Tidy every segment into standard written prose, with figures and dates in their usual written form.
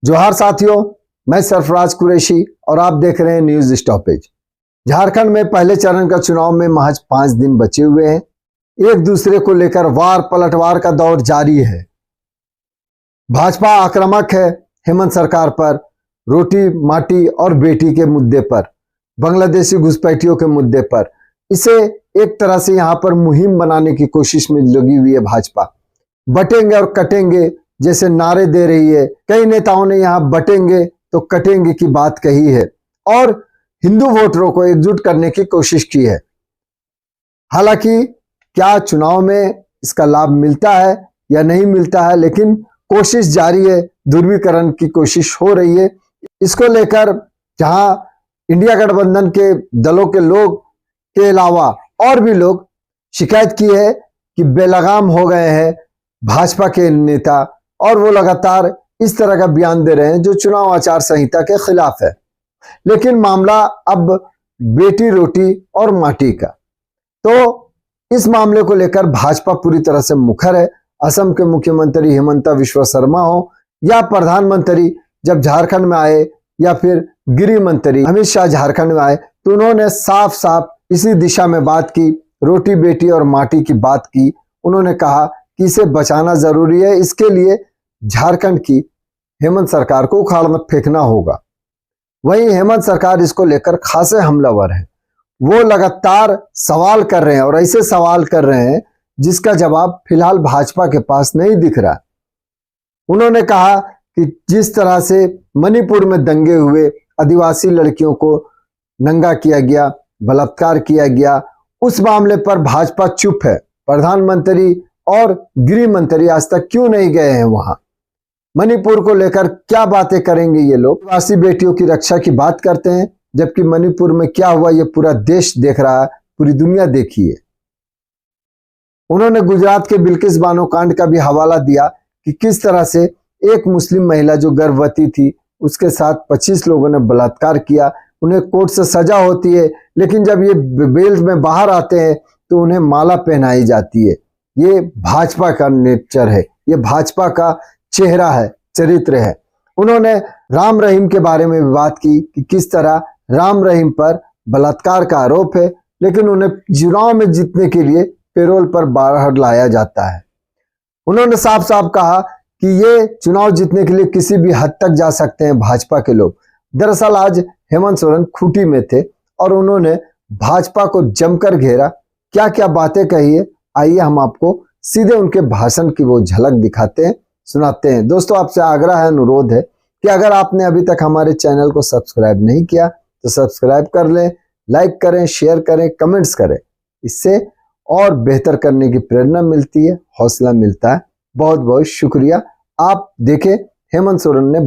जोहार साथियों, मैं सरफराज कुरैशी और आप देख रहे हैं न्यूज स्टॉपेज। झारखंड में पहले चरण का चुनाव में महज 5 दिन बचे हुए हैं। एक दूसरे को लेकर वार पलटवार का दौर जारी है। भाजपा आक्रामक है हेमंत सरकार पर, रोटी माटी और बेटी के मुद्दे पर, बांग्लादेशी घुसपैठियों के मुद्दे पर। इसे एक तरह से यहां पर मुहिम बनाने की कोशिश में लगी हुई है भाजपा। बटेंगे और कटेंगे जैसे नारे दे रही है। कई नेताओं ने यहां बटेंगे तो कटेंगे की बात कही है और हिंदू वोटरों को एकजुट करने की कोशिश की है। हालांकि क्या चुनाव में इसका लाभ मिलता है या नहीं मिलता है, लेकिन कोशिश जारी है, ध्रुवीकरण की कोशिश हो रही है। इसको लेकर जहां इंडिया गठबंधन के दलों के लोग के अलावा और भी लोग शिकायत की है कि बेलगाम हो गए हैं भाजपा के नेता और वो लगातार इस तरह का बयान दे रहे हैं जो चुनाव आचार संहिता के खिलाफ है। लेकिन मामला अब बेटी रोटी और माटी का, तो इस मामले को लेकर भाजपा पूरी तरह से मुखर है। असम के मुख्यमंत्री हिमंता विश्व शर्मा हो या प्रधानमंत्री जब झारखंड में आए या फिर गृह मंत्री अमित शाह झारखंड में आए तो उन्होंने साफ साफ इसी दिशा में बात की, रोटी बेटी और माटी की बात की। उन्होंने कहा कि इसे बचाना जरूरी है, इसके लिए झारखंड की हेमंत सरकार को उखाड़ना फेंकना होगा। वहीं हेमंत सरकार इसको लेकर खासे हमलावर है। वो लगातार सवाल कर रहे हैं और ऐसे सवाल कर रहे हैं जिसका जवाब फिलहाल भाजपा के पास नहीं दिख रहा। उन्होंने कहा कि जिस तरह से मणिपुर में दंगे हुए, आदिवासी लड़कियों को नंगा किया गया, बलात्कार किया गया, उस मामले पर भाजपा चुप है। प्रधानमंत्री और गृह मंत्री आज तक क्यों नहीं गए हैं वहां? मणिपुर को लेकर क्या बातें करेंगे ये लोग? आदिवासी बेटियों की रक्षा की बात करते हैं, जबकि मणिपुर में क्या हुआ ये पूरा देश देख रहा है, पूरी दुनिया देखी है। उन्होंने गुजरात के बिल्किस बानो कांड का भी हवाला दिया कि किस तरह से एक मुस्लिम महिला जो गर्भवती थी उसके साथ 25 लोगों ने बलात्कार किया। उन्हें कोर्ट से सजा होती है, लेकिन जब ये बेल में बाहर आते हैं तो उन्हें माला पहनाई जाती है। ये भाजपा का नेचर है, ये भाजपा का चेहरा है, चरित्र है। उन्होंने राम रहीम के बारे में भी बात की कि किस तरह राम रहीम पर बलात्कार का आरोप है, लेकिन उन्हें चुनाव में जीतने के लिए पेरोल पर बाहर लाया जाता है। उन्होंने साफ साफ कहा कि ये चुनाव जीतने के लिए किसी भी हद तक जा सकते हैं भाजपा के लोग। दरअसल आज हेमंत सोरेन खूंटी में थे और उन्होंने भाजपा को जमकर घेरा। क्या क्या बातें कही है, आइए हम आपको सीधे उनके भाषण की वो झलक दिखाते हैं, सुनाते हैं। दोस्तों, आपसे आग्रह है, अनुरोध है कि अगर आपने अभी तक हमारे चैनल को सब्सक्राइब नहीं किया तो सब्सक्राइब कर लें, लाइक करें, शेयर करें, कमेंट्स करें। इससे और बेहतर करने की प्रेरणा मिलती है, हौसला मिलता है। बहुत बहुत शुक्रिया। आप देखें हेमंत सोरेन ने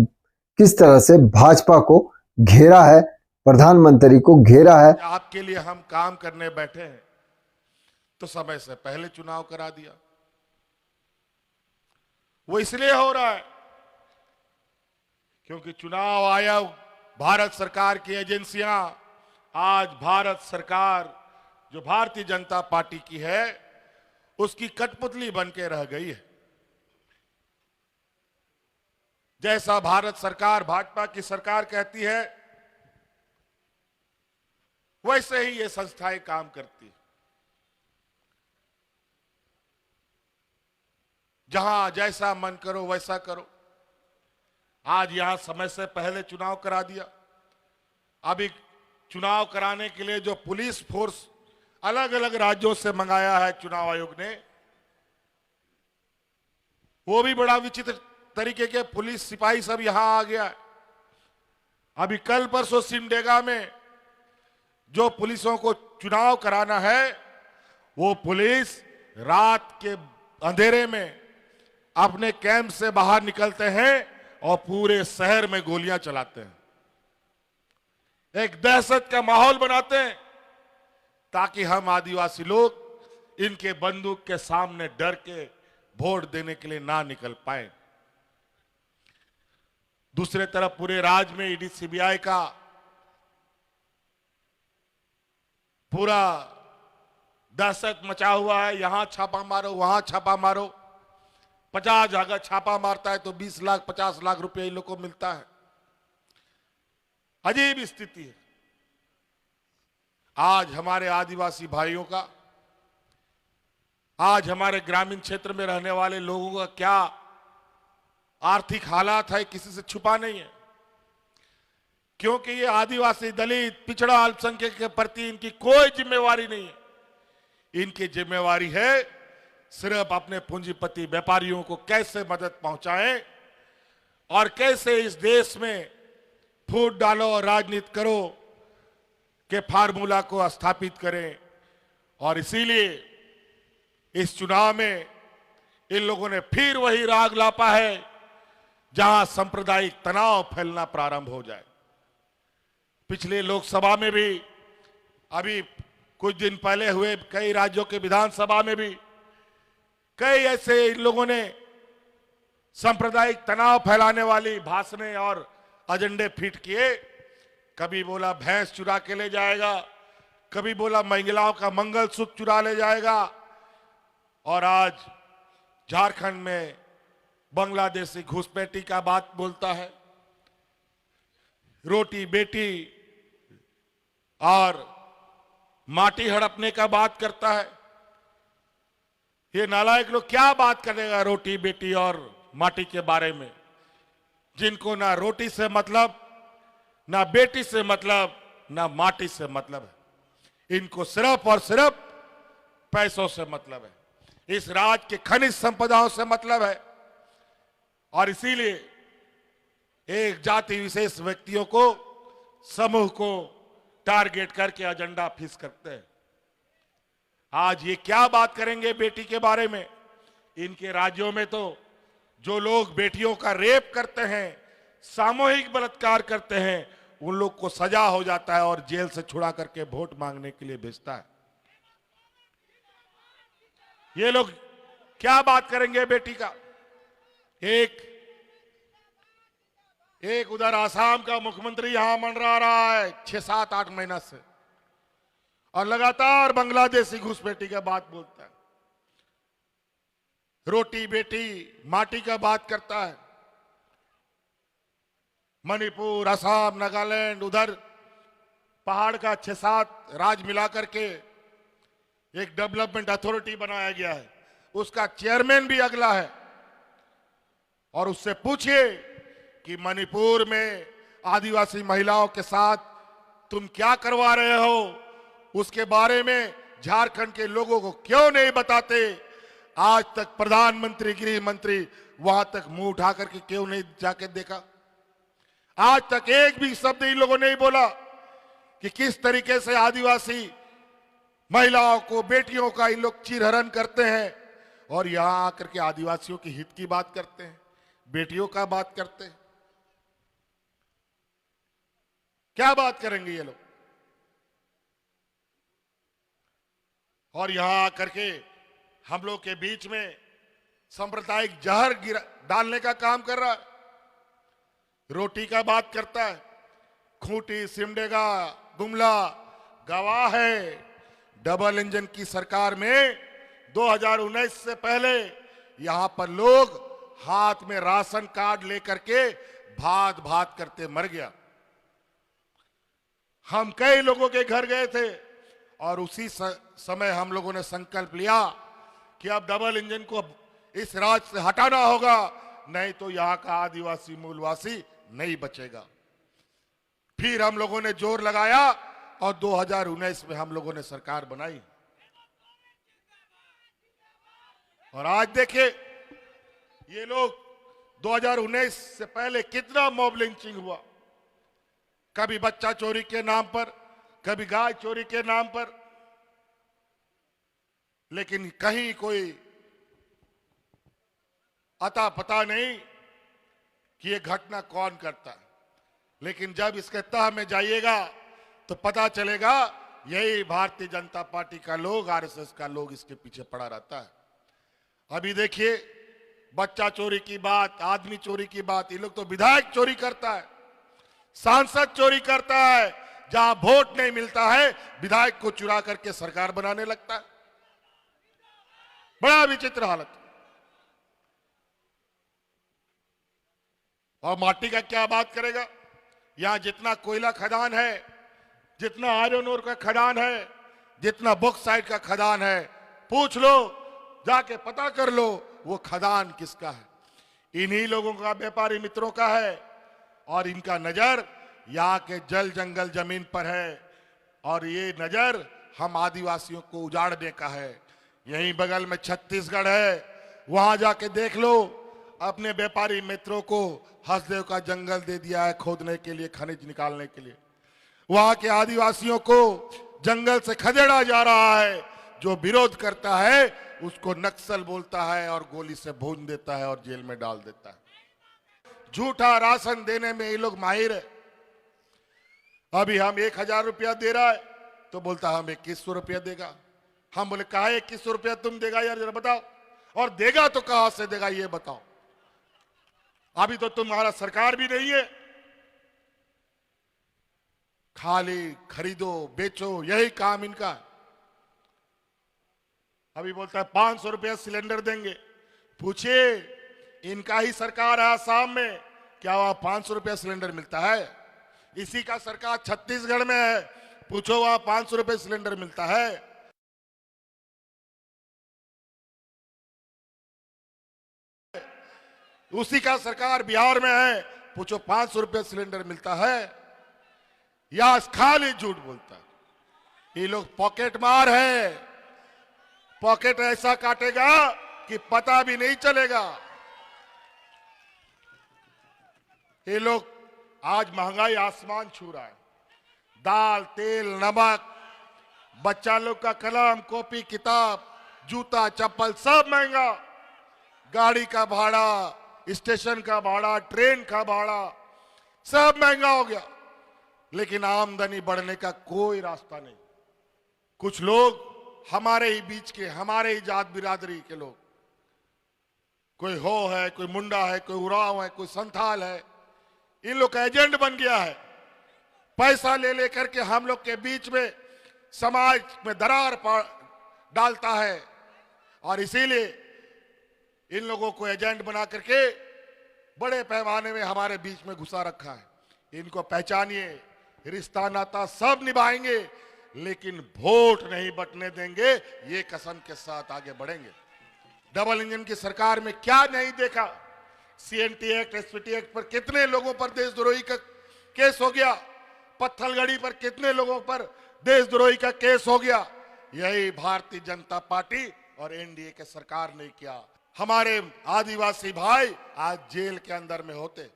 किस तरह से भाजपा को घेरा है, प्रधानमंत्री को घेरा है। आपके लिए हम काम करने बैठे हैं तो समय से पहले चुनाव करा दिया। वो इसलिए हो रहा है क्योंकि चुनाव आयोग, भारत सरकार की एजेंसियां आज भारत सरकार जो भारतीय जनता पार्टी की है उसकी कठपुतली बन के रह गई है। जैसा भारत सरकार, भाजपा की सरकार कहती है वैसे ही ये संस्थाएं काम करती है। जहां जैसा मन करो वैसा करो। आज यहां समय से पहले चुनाव करा दिया। अभी चुनाव कराने के लिए जो पुलिस फोर्स अलग अलग राज्यों से मंगाया है चुनाव आयोग ने, वो भी बड़ा विचित्र तरीके के पुलिस सिपाही सब यहां आ गया है। अभी कल परसों सिमडेगा में जो पुलिसों को चुनाव कराना है वो पुलिस रात के अंधेरे में अपने कैंप से बाहर निकलते हैं और पूरे शहर में गोलियां चलाते हैं, एक दहशत का माहौल बनाते हैं ताकि हम आदिवासी लोग इनके बंदूक के सामने डर के वोट देने के लिए ना निकल पाए। दूसरे तरफ पूरे राज्य में ईडी सीबीआई का पूरा दहशत मचा हुआ है। यहां छापा मारो, वहां छापा मारो। 50 जगह छापा मारता है तो 20 लाख 50 लाख रुपए इन लोग को मिलता है। अजीब स्थिति है। आज हमारे आदिवासी भाइयों का, आज हमारे ग्रामीण क्षेत्र में रहने वाले लोगों का क्या आर्थिक हालात है, किसी से छुपा नहीं है। क्योंकि ये आदिवासी, दलित, पिछड़ा, अल्पसंख्यक के प्रति इनकी कोई जिम्मेवारी नहीं है। इनकी जिम्मेवारी है सिर्फ अपने पूंजीपति व्यापारियों को कैसे मदद पहुंचाएं और कैसे इस देश में फूट डालो और राजनीति करो के फार्मूला को स्थापित करें। और इसीलिए इस चुनाव में इन लोगों ने फिर वही राग लापा है जहां सांप्रदायिक तनाव फैलना प्रारंभ हो जाए। पिछले लोकसभा में भी, अभी कुछ दिन पहले हुए कई राज्यों के विधानसभा में भी कई ऐसे इन लोगों ने सांप्रदायिक तनाव फैलाने वाली भाषणें और एजेंडे फिट किए। कभी बोला भैंस चुरा के ले जाएगा, कभी बोला महिलाओं का मंगलसूत्र चुरा ले जाएगा, और आज झारखंड में बांग्लादेशी घुसपैठी का बात बोलता है, रोटी बेटी और माटी हड़पने का बात करता है। ये नालायक लोग क्या बात करेगा रोटी बेटी और माटी के बारे में, जिनको ना रोटी से मतलब, ना बेटी से मतलब, ना माटी से मतलब है। इनको सिर्फ और सिर्फ पैसों से मतलब है, इस राज्य के खनिज संपदाओं से मतलब है। और इसीलिए एक जाति विशेष व्यक्तियों को, समूह को टारगेट करके एजेंडा फिक्स करते हैं। आज ये क्या बात करेंगे बेटी के बारे में? इनके राज्यों में तो जो लोग बेटियों का रेप करते हैं, सामूहिक बलात्कार करते हैं, उन लोग को सजा हो जाता है और जेल से छुड़ा करके वोट मांगने के लिए भेजता है। ये लोग क्या बात करेंगे बेटी का? एक उधर आसाम का मुख्यमंत्री यहां मंडरा रहा है 6-7-8 महीना से, और लगातार बांग्लादेशी घुसपैठी का बात बोलता है, रोटी बेटी माटी का बात करता है। मणिपुर, असम, नागालैंड, उधर पहाड़ का 6-7 राज्य मिलाकर के एक डेवलपमेंट अथॉरिटी बनाया गया है, उसका चेयरमैन भी अगला है। और उससे पूछिए कि मणिपुर में आदिवासी महिलाओं के साथ तुम क्या करवा रहे हो, उसके बारे में झारखंड के लोगों को क्यों नहीं बताते? आज तक प्रधानमंत्री, गृह मंत्री वहां तक मुंह उठा करके क्यों नहीं जाके देखा? आज तक एक भी शब्द इन लोगों ने नहीं बोला कि किस तरीके से आदिवासी महिलाओं को, बेटियों का इन लोग चीरहरण करते हैं, और यहां आकर के आदिवासियों के हित की बात करते हैं, बेटियों का बात करते हैं। क्या बात करेंगे ये लोग? और यहां आकर के हम लोग के बीच में सांप्रदायिक जहर डालने का काम कर रहा है। रोटी का बात करता है। खूंटी, सिमडेगा, गुमला गवाह है डबल इंजन की सरकार में 2019 से पहले यहां पर लोग हाथ में राशन कार्ड लेकर के भात भात करते मर गया। हम कई लोगों के घर गए थे और उसी समय हम लोगों ने संकल्प लिया कि अब डबल इंजन को इस राज्य से हटाना होगा, नहीं तो यहां का आदिवासी मूलवासी नहीं बचेगा। फिर हम लोगों ने जोर लगाया और 2019 में हम लोगों ने सरकार बनाई। और आज देखिए ये लोग 2019 से पहले कितना मॉब लिंचिंग हुआ, कभी बच्चा चोरी के नाम पर, कभी गाय चोरी के नाम पर, लेकिन कहीं कोई अता पता नहीं कि ये घटना कौन करता है। लेकिन जब इसके तह में जाइएगा तो पता चलेगा यही भारतीय जनता पार्टी का लोग, आरएसएस का लोग इसके पीछे पड़ा रहता है। अभी देखिए बच्चा चोरी की बात, आदमी चोरी की बात, ये लोग तो विधायक चोरी करता है, सांसद चोरी करता है, जहां वोट नहीं मिलता है विधायक को चुरा करके सरकार बनाने लगता है। बड़ा विचित्र हालत। और माटी का क्या बात करेगा। यहां जितना कोयला खदान है, जितना आयरन ओर का खदान है, जितना बॉक्साइट का खदान है, पूछ लो, जाके पता कर लो वो खदान किसका है। इन्हीं लोगों का, व्यापारी मित्रों का है। और इनका नजर यहाँ के जल जंगल जमीन पर है और ये नजर हम आदिवासियों को उजाड़ने का है। यहीं बगल में छत्तीसगढ़ है, वहां जाके देख लो, अपने व्यापारी मित्रों को हसदेव का जंगल दे दिया है खोदने के लिए, खनिज निकालने के लिए। वहां के आदिवासियों को जंगल से खदेड़ा जा रहा है। जो विरोध करता है उसको नक्सल बोलता है और गोली से भून देता है और जेल में डाल देता है। झूठा राशन देने में ये लोग माहिर है। अभी हम 1000 रुपया दे रहा है तो बोलता है हम 2100 रुपया देगा। हम बोले कहा 2100 रुपया तुम देगा यार, जरा बताओ, और देगा तो कहां से देगा ये बताओ। अभी तो तुम्हारा सरकार भी नहीं है, खाली खरीदो बेचो यही काम इनका है। अभी बोलता है 500 रुपया सिलेंडर देंगे। पूछिए, इनका ही सरकार है आसाम में, क्या वहां 500 रुपया सिलेंडर मिलता है? इसी का सरकार छत्तीसगढ़ में है, पूछो वहां 500 रुपये सिलेंडर मिलता है? उसी का सरकार बिहार में है, पूछो 500 रुपये सिलेंडर मिलता है? या खाली झूठ बोलता है। ये लोग पॉकेट मार है, पॉकेट ऐसा काटेगा कि पता भी नहीं चलेगा। ये लोग आज महंगाई आसमान छू रहा है। दाल, तेल, नमक, बच्चा लोग का कलम, कॉपी, किताब, जूता, चप्पल सब महंगा। गाड़ी का भाड़ा, स्टेशन का भाड़ा, ट्रेन का भाड़ा, सब महंगा हो गया। लेकिन आमदनी बढ़ने का कोई रास्ता नहीं। कुछ लोग हमारे ही बीच के, हमारे ही जात बिरादरी के लोग, कोई हो है, कोई मुंडा है, कोई उराव है, कोई संथाल है, इन लोग का एजेंट बन गया है। पैसा ले लेकर के हम लोग के बीच में समाज में दरार डालता है और इसीलिए इन लोगों को एजेंट बना करके बड़े पैमाने में हमारे बीच में घुसा रखा है। इनको पहचानिए, रिश्ता नाता सब निभाएंगे लेकिन वोट नहीं बंटने देंगे, ये कसम के साथ आगे बढ़ेंगे। डबल इंजन की सरकार में क्या नहीं देखा। सीएनटी एक्ट, एसपीटी एक्ट पर कितने लोगों पर देशद्रोही का केस हो गया, पत्थलगड़ी पर कितने लोगों पर देशद्रोही का केस हो गया। यही भारतीय जनता पार्टी और एनडीए के सरकार ने किया। हमारे आदिवासी भाई आज जेल के अंदर में होते।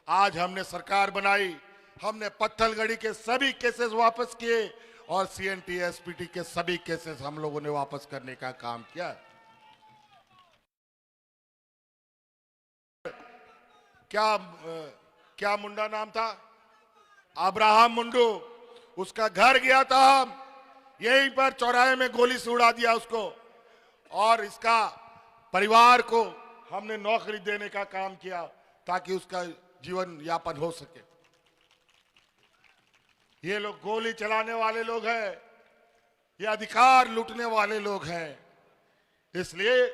आज हमने सरकार बनाई, हमने पत्थलगड़ी के सभी केसेस वापस किए और सीएनटी एसपीटी के सभी केसेस हम लोगों ने वापस करने का काम किया। क्या मुंडा नाम था, अब्राहम मुंडू, उसका घर गया था, हम यहीं पर चौराहे में गोली से उड़ा दिया उसको, और इसका परिवार को हमने नौकरी देने का काम किया ताकि उसका जीवन यापन हो सके। ये लोग गोली चलाने वाले लोग हैं, ये अधिकार लूटने वाले लोग हैं। इसलिए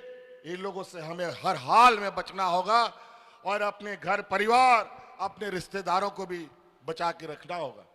इन लोगों से हमें हर हाल में बचना होगा और अपने घर परिवार, अपने रिश्तेदारों को भी बचा के रखना होगा।